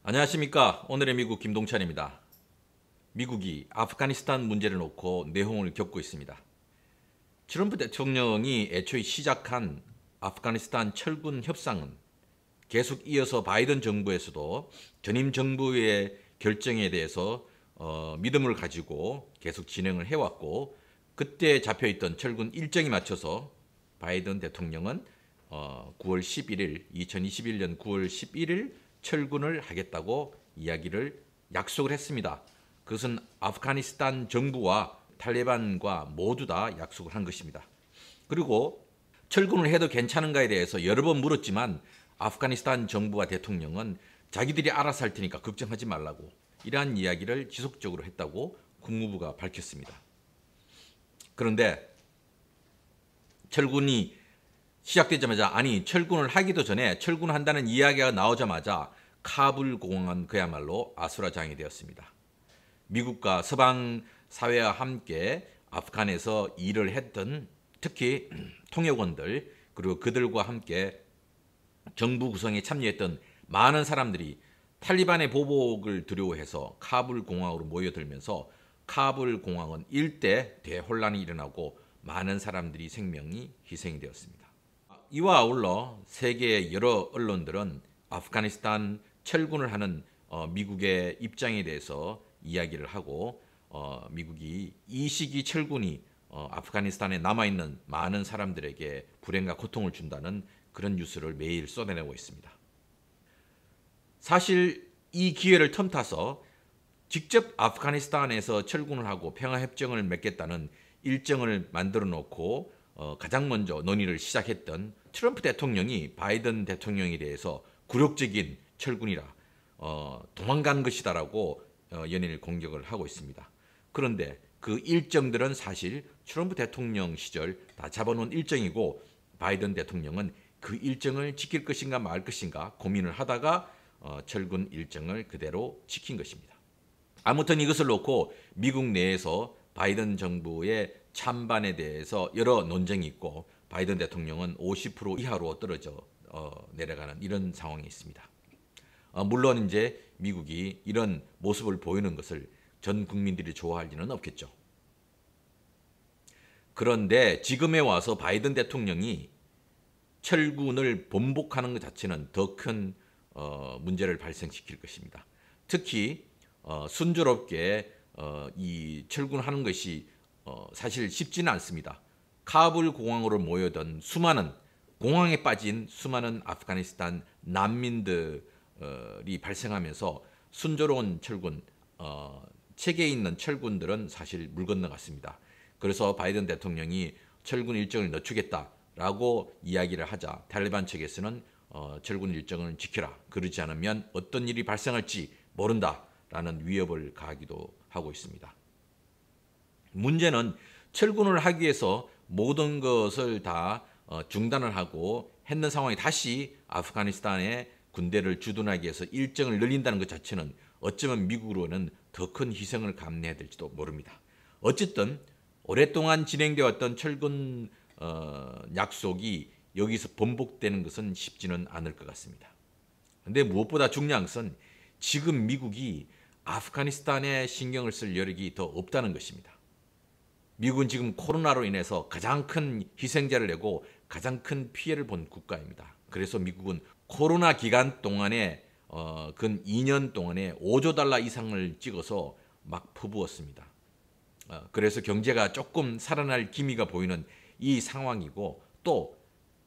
안녕하십니까. 오늘의 미국 김동찬입니다. 미국이 아프가니스탄 문제를 놓고 내홍을 겪고 있습니다. 트럼프 대통령이 애초에 시작한 아프가니스탄 철군 협상은 계속 이어서 바이든 정부에서도 전임 정부의 결정에 대해서 믿음을 가지고 계속 진행을 해왔고, 그때 잡혀있던 철군 일정에 맞춰서 바이든 대통령은 9월 11일, 2021년 9월 11일 철군을 하겠다고 약속을 했습니다. 그것은 아프가니스탄 정부와 탈레반과 모두 다 약속을 한 것입니다. 그리고 철군을 해도 괜찮은가에 대해서 여러 번 물었지만 아프가니스탄 정부와 대통령은 자기들이 알아서 할 테니까 걱정하지 말라고 이러한 이야기를 지속적으로 했다고 국무부가 밝혔습니다. 그런데 철군이 시작되자마자, 아니 철군을 하기도 전에 철군한다는 이야기가 나오자마자 카불 공항은 그야말로 아수라장이 되었습니다. 미국과 서방 사회와 함께 아프간에서 일을 했던 특히 통역원들, 그리고 그들과 함께 정부 구성에 참여했던 많은 사람들이 탈리반의 보복을 두려워해서 카불 공항으로 모여들면서 카불 공항은 일대 대혼란이 일어나고 많은 사람들이 생명이 희생이 되었습니다. 이와 아울러 세계의 여러 언론들은 아프가니스탄 철군을 하는 미국의 입장에 대해서 이야기를 하고, 미국이 이 시기 철군이 아프가니스탄에 남아있는 많은 사람들에게 불행과 고통을 준다는 그런 뉴스를 매일 쏟아내고 있습니다. 사실 이 기회를 틈타서 직접 아프가니스탄에서 철군을 하고 평화협정을 맺겠다는 일정을 만들어 놓고 가장 먼저 논의를 시작했던 트럼프 대통령이 바이든 대통령에 대해서 굴욕적인 철군이라 도망간 것이다라고 연일 공격을 하고 있습니다. 그런데 그 일정들은 사실 트럼프 대통령 시절 다 잡아놓은 일정이고, 바이든 대통령은 그 일정을 지킬 것인가 말 것인가 고민을 하다가 철군 일정을 그대로 지킨 것입니다. 아무튼 이것을 놓고 미국 내에서 바이든 정부의 찬반에 대해서 여러 논쟁이 있고, 바이든 대통령은 50% 이하로 떨어져 내려가는 이런 상황이 있습니다. 물론 이제 미국이 이런 모습을 보이는 것을 전 국민들이 좋아할 리는 없겠죠. 그런데 지금에 와서 바이든 대통령이 철군을 번복하는 것 자체는 더 큰 문제를 발생시킬 것입니다. 특히 순조롭게 이 철군하는 것이 사실 쉽지는 않습니다. 카불 공항으로 모여든 공항에 빠진 수많은 아프가니스탄 난민들이 발생하면서 순조로운 철군, 체계에 있는 철군들은 사실 물 건너갔습니다. 그래서 바이든 대통령이 철군 일정을 늦추겠다라고 이야기를 하자 탈레반 측에서는 철군 일정을 지켜라, 그러지 않으면 어떤 일이 발생할지 모른다라는 위협을 가하기도 하고 있습니다. 문제는 철군을 하기 위해서 모든 것을 다 중단을 하고 했는 상황이 다시 아프가니스탄에 군대를 주둔하기 위해서 일정을 늘린다는 것 자체는 어쩌면 미국으로는 더 큰 희생을 감내해야 될지도 모릅니다. 어쨌든 오랫동안 진행되어 왔던 철군 약속이 여기서 번복되는 것은 쉽지는 않을 것 같습니다. 그런데 무엇보다 중요한 것은 지금 미국이 아프가니스탄에 신경을 쓸 여력이 더 없다는 것입니다. 미국은 지금 코로나로 인해서 가장 큰 희생자를 내고 가장 큰 피해를 본 국가입니다. 그래서 미국은 코로나 기간 동안에 근 2년 동안에 5조 달러 이상을 찍어서 막 퍼부었습니다. 그래서 경제가 조금 살아날 기미가 보이는 이 상황이고, 또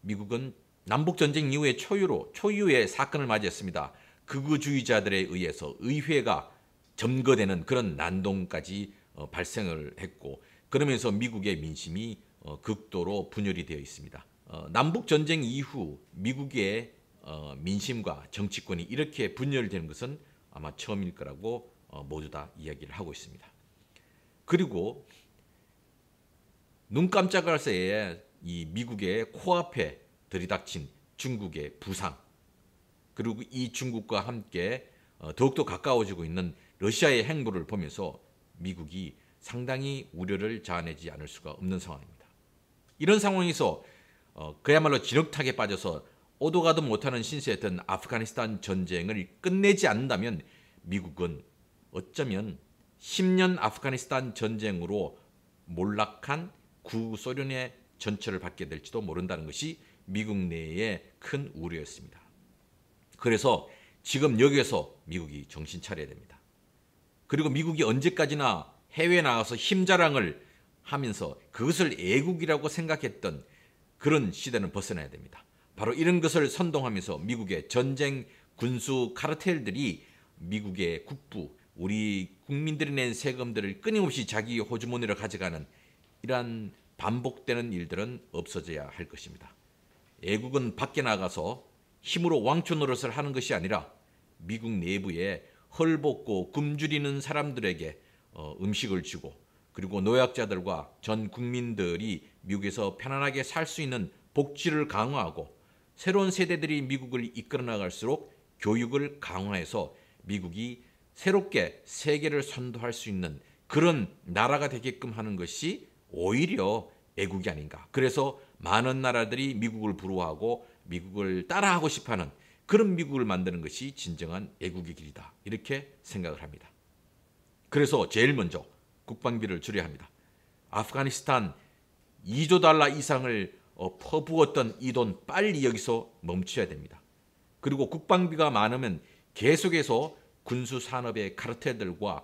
미국은 남북전쟁 이후에 초유의 사건을 맞이했습니다. 극우주의자들에 의해서 의회가 점거되는 그런 난동까지 발생을 했고, 그러면서 미국의 민심이 극도로 분열이 되어 있습니다. 남북전쟁 이후 미국의 민심과 정치권이 이렇게 분열되는 것은 아마 처음일 거라고 모두 다 이야기를 하고 있습니다. 그리고 눈 깜짝할 새에 이 미국의 코앞에 들이닥친 중국의 부상, 그리고 이 중국과 함께 더욱더 가까워지고 있는 러시아의 행보를 보면서 미국이 상당히 우려를 자아내지 않을 수가 없는 상황입니다. 이런 상황에서 그야말로 진흙탕에 빠져서 오도 가도 못하는 신세였던 아프가니스탄 전쟁을 끝내지 않는다면 미국은 어쩌면 10년 아프가니스탄 전쟁으로 몰락한 구소련의 전철을 받게 될지도 모른다는 것이 미국 내의 큰 우려였습니다. 그래서 지금 여기에서 미국이 정신 차려야 됩니다. 그리고 미국이 언제까지나 해외에 나가서 힘자랑을 하면서 그것을 애국이라고 생각했던 그런 시대는 벗어나야 됩니다. 바로 이런 것을 선동하면서 미국의 전쟁 군수 카르텔들이 미국의 국부, 우리 국민들이 낸 세금들을 끊임없이 자기 호주머니로 가져가는 이러한 반복되는 일들은 없어져야 할 것입니다. 애국은 밖에 나가서 힘으로 왕초 노릇을 하는 것이 아니라 미국 내부에 헐벗고 굶주리는 사람들에게 음식을 주고 그리고 노약자들과 전 국민들이 미국에서 편안하게 살 수 있는 복지를 강화하고 새로운 세대들이 미국을 이끌어 나갈수록 교육을 강화해서 미국이 새롭게 세계를 선도할 수 있는 그런 나라가 되게끔 하는 것이 오히려 애국이 아닌가. 그래서 많은 나라들이 미국을 부러워하고 미국을 따라하고 싶어하는 그런 미국을 만드는 것이 진정한 애국의 길이다. 이렇게 생각을 합니다. 그래서 제일 먼저 국방비를 줄여야 합니다. 아프가니스탄 2조 달러 이상을 퍼부었던 이 돈 빨리 여기서 멈춰야 됩니다. 그리고 국방비가 많으면 계속해서 군수 산업의 카르텔들과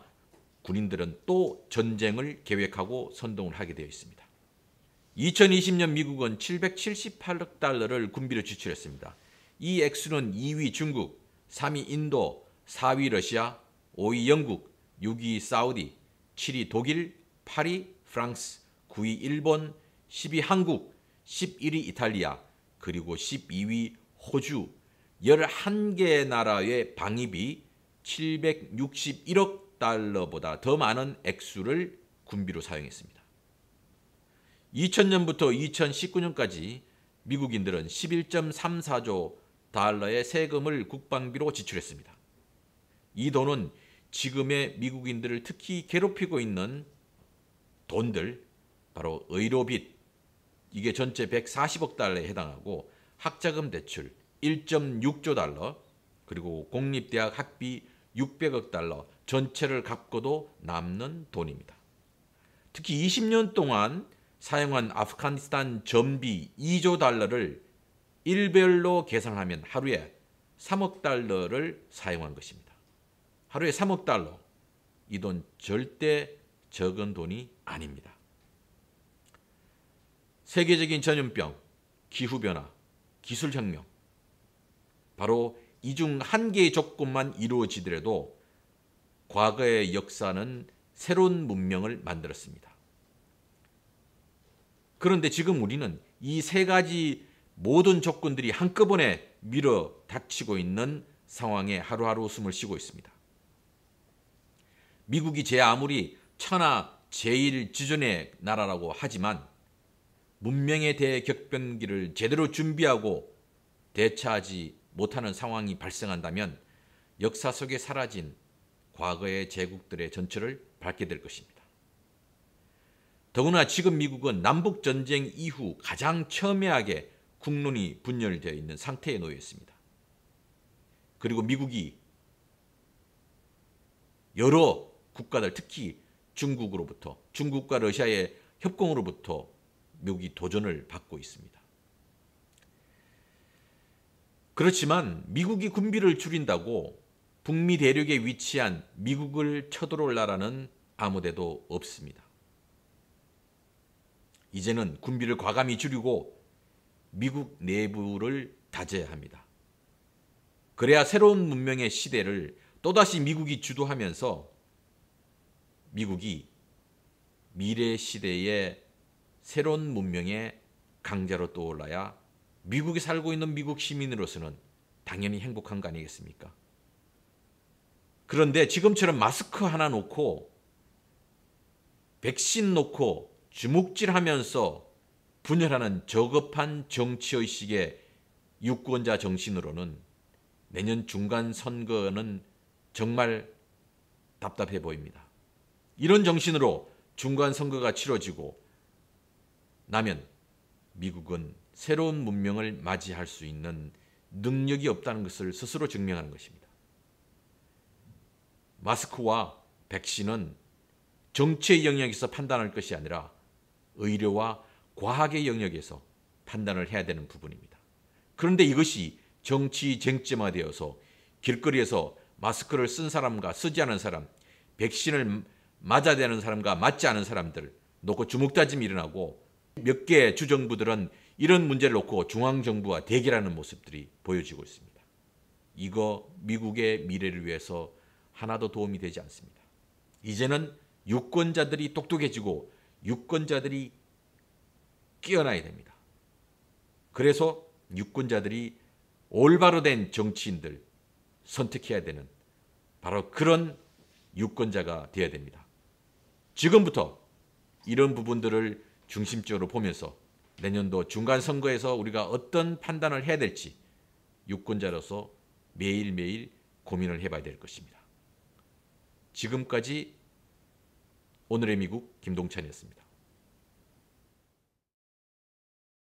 군인들은 또 전쟁을 계획하고 선동을 하게 되어 있습니다. 2020년 미국은 778억 달러를 군비로 지출했습니다. 이 액수는 2위 중국, 3위 인도, 4위 러시아, 5위 영국, 6위 사우디, 7위 독일, 8위 프랑스, 9위 일본, 10위 한국, 11위 이탈리아, 그리고 12위 호주, 11개 나라의 방위비 761억 달러보다 더 많은 액수를 군비로 사용했습니다. 2000년부터 2019년까지 미국인들은 11.34조 달러의 세금을 국방비로 지출했습니다. 이 돈은 지금의 미국인들을 특히 괴롭히고 있는 돈들, 바로 의료빚, 이게 전체 140억 달러에 해당하고 학자금 대출 1.6조 달러, 그리고 공립대학 학비 600억 달러 전체를 갚고도 남는 돈입니다. 특히 20년 동안 사용한 아프가니스탄 전비 2조 달러를 일별로 계산하면 하루에 3억 달러를 사용한 것입니다. 하루에 3억 달러, 이 돈 절대 적은 돈이 아닙니다. 세계적인 전염병, 기후변화, 기술혁명, 바로 이 중 한 개의 조건만 이루어지더라도 과거의 역사는 새로운 문명을 만들었습니다. 그런데 지금 우리는 이 세 가지 모든 조건들이 한꺼번에 밀어 닥치고 있는 상황에 하루하루 숨을 쉬고 있습니다. 미국이 제 아무리 천하 제일 지존의 나라라고 하지만 문명의 대격변기를 제대로 준비하고 대처하지 못하는 상황이 발생한다면 역사 속에 사라진 과거의 제국들의 전철을 밟게 될 것입니다. 더구나 지금 미국은 남북전쟁 이후 가장 첨예하게 국론이 분열되어 있는 상태에 놓여 있습니다. 그리고 미국이 여러 국가들, 특히 중국으로부터, 중국과 러시아의 협공으로부터 미국이 도전을 받고 있습니다. 그렇지만 미국이 군비를 줄인다고 북미 대륙에 위치한 미국을 쳐들어올 나라는 아무데도 없습니다. 이제는 군비를 과감히 줄이고 미국 내부를 다져야 합니다. 그래야 새로운 문명의 시대를 또다시 미국이 주도하면서 미국이 미래 시대의 새로운 문명의 강자로 떠올라야 미국에 살고 있는 미국 시민으로서는 당연히 행복한 거 아니겠습니까? 그런데 지금처럼 마스크 하나 놓고 백신 놓고 주먹질하면서 분열하는 저급한 정치의식의 유권자 정신으로는 내년 중간 선거는 정말 답답해 보입니다. 이런 정신으로 중간 선거가 치러지고 나면 미국은 새로운 문명을 맞이할 수 있는 능력이 없다는 것을 스스로 증명하는 것입니다. 마스크와 백신은 정치의 영역에서 판단할 것이 아니라 의료와 과학의 영역에서 판단을 해야 되는 부분입니다. 그런데 이것이 정치 쟁점화되어서 길거리에서 마스크를 쓴 사람과 쓰지 않은 사람, 백신을 맞아야 되는 사람과 맞지 않은 사람들 놓고 주먹다짐이 일어나고 몇 개 주정부들은 이런 문제를 놓고 중앙정부와 대결하는 모습들이 보여지고 있습니다. 이거 미국의 미래를 위해서 하나도 도움이 되지 않습니다. 이제는 유권자들이 똑똑해지고 유권자들이 깨어나야 됩니다. 그래서 유권자들이 올바로 된 정치인들 선택해야 되는 바로 그런 유권자가 되어야 됩니다. 지금부터 이런 부분들을 중심적으로 보면서 내년도 중간선거에서 우리가 어떤 판단을 해야 될지 유권자로서 매일매일 고민을 해봐야 될 것입니다. 지금까지 오늘의 미국 김동찬이었습니다.